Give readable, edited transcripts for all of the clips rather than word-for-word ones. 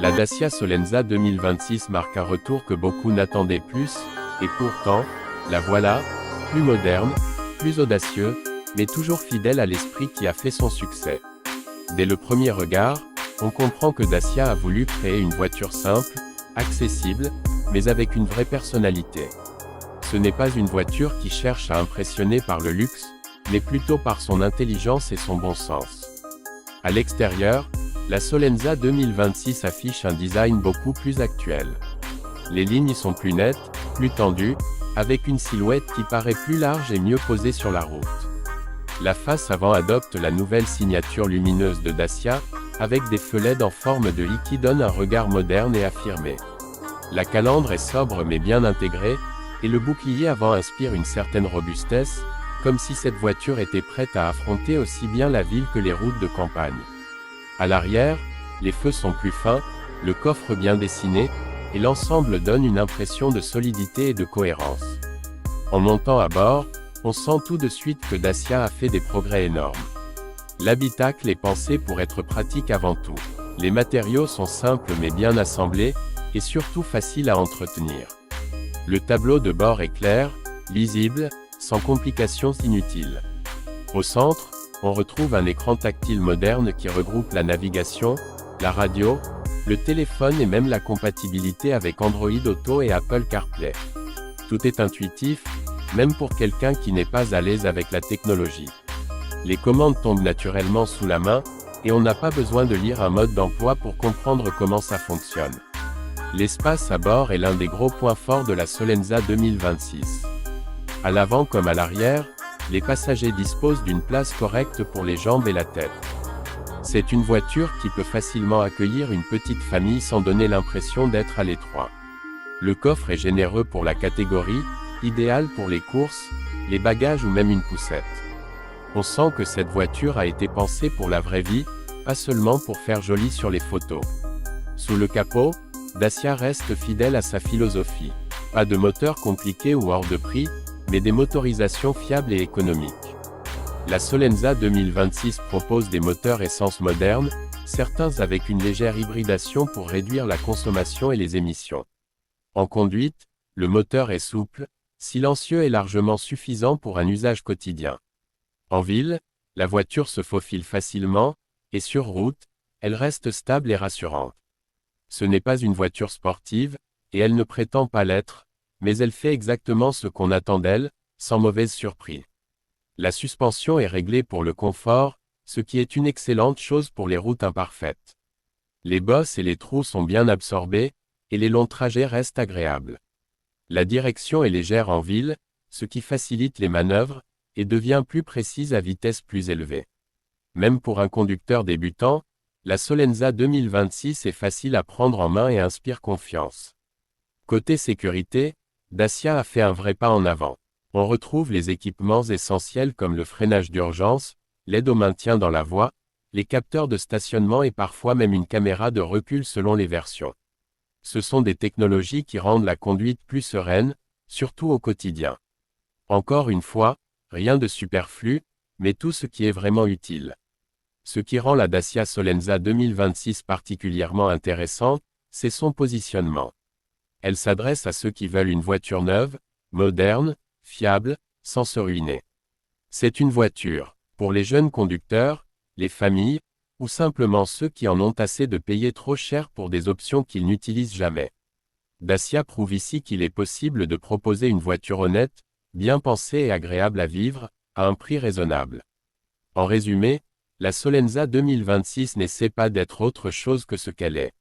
La Dacia Solenza 2026 marque un retour que beaucoup n'attendaient plus, et pourtant, la voilà, plus moderne, plus audacieux, mais toujours fidèle à l'esprit qui a fait son succès. Dès le premier regard, on comprend que Dacia a voulu créer une voiture simple, accessible, mais avec une vraie personnalité. Ce n'est pas une voiture qui cherche à impressionner par le luxe, mais plutôt par son intelligence et son bon sens. À l'extérieur, la Solenza 2026 affiche un design beaucoup plus actuel. Les lignes sont plus nettes, plus tendues, avec une silhouette qui paraît plus large et mieux posée sur la route. La face avant adopte la nouvelle signature lumineuse de Dacia, avec des feux LED en forme de i qui donnent un regard moderne et affirmé. La calandre est sobre mais bien intégrée, et le bouclier avant inspire une certaine robustesse, comme si cette voiture était prête à affronter aussi bien la ville que les routes de campagne. À l'arrière, les feux sont plus fins, le coffre bien dessiné, et l'ensemble donne une impression de solidité et de cohérence. En montant à bord, on sent tout de suite que Dacia a fait des progrès énormes. L'habitacle est pensé pour être pratique avant tout. Les matériaux sont simples mais bien assemblés, et surtout faciles à entretenir. Le tableau de bord est clair, lisible, sans complications inutiles. Au centre, on retrouve un écran tactile moderne qui regroupe la navigation, la radio, le téléphone et même la compatibilité avec Android Auto et Apple CarPlay. Tout est intuitif, même pour quelqu'un qui n'est pas à l'aise avec la technologie. Les commandes tombent naturellement sous la main, et on n'a pas besoin de lire un mode d'emploi pour comprendre comment ça fonctionne. L'espace à bord est l'un des gros points forts de la Solenza 2026. À l'avant comme à l'arrière, les passagers disposent d'une place correcte pour les jambes et la tête. C'est une voiture qui peut facilement accueillir une petite famille sans donner l'impression d'être à l'étroit. Le coffre est généreux pour la catégorie, idéal pour les courses, les bagages ou même une poussette. On sent que cette voiture a été pensée pour la vraie vie, pas seulement pour faire joli sur les photos. Sous le capot, Dacia reste fidèle à sa philosophie. Pas de moteur compliqué ou hors de prix, mais des motorisations fiables et économiques. La Solenza 2026 propose des moteurs essence modernes, certains avec une légère hybridation pour réduire la consommation et les émissions. En conduite, le moteur est souple, silencieux et largement suffisant pour un usage quotidien. En ville, la voiture se faufile facilement, et sur route, elle reste stable et rassurante. Ce n'est pas une voiture sportive, et elle ne prétend pas l'être, mais elle fait exactement ce qu'on attend d'elle, sans mauvaise surprise. La suspension est réglée pour le confort, ce qui est une excellente chose pour les routes imparfaites. Les bosses et les trous sont bien absorbés, et les longs trajets restent agréables. La direction est légère en ville, ce qui facilite les manœuvres, et devient plus précise à vitesse plus élevée. Même pour un conducteur débutant, la Solenza 2026 est facile à prendre en main et inspire confiance. Côté sécurité, Dacia a fait un vrai pas en avant. On retrouve les équipements essentiels comme le freinage d'urgence, l'aide au maintien dans la voie, les capteurs de stationnement et parfois même une caméra de recul selon les versions. Ce sont des technologies qui rendent la conduite plus sereine, surtout au quotidien. Encore une fois, rien de superflu, mais tout ce qui est vraiment utile. Ce qui rend la Dacia Solenza 2026 particulièrement intéressante, c'est son positionnement. Elle s'adresse à ceux qui veulent une voiture neuve, moderne, fiable, sans se ruiner. C'est une voiture pour les jeunes conducteurs, les familles, ou simplement ceux qui en ont assez de payer trop cher pour des options qu'ils n'utilisent jamais. Dacia prouve ici qu'il est possible de proposer une voiture honnête, bien pensée et agréable à vivre, à un prix raisonnable. En résumé, la Solenza 2026 n'essaie pas d'être autre chose que ce qu'elle est.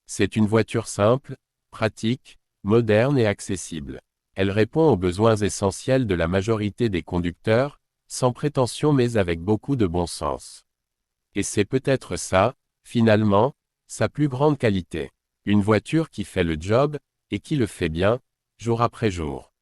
C'est une voiture simple, pratique, moderne et accessible. Elle répond aux besoins essentiels de la majorité des conducteurs, sans prétention mais avec beaucoup de bon sens. Et c'est peut-être ça, finalement, sa plus grande qualité. Une voiture qui fait le job, et qui le fait bien, jour après jour.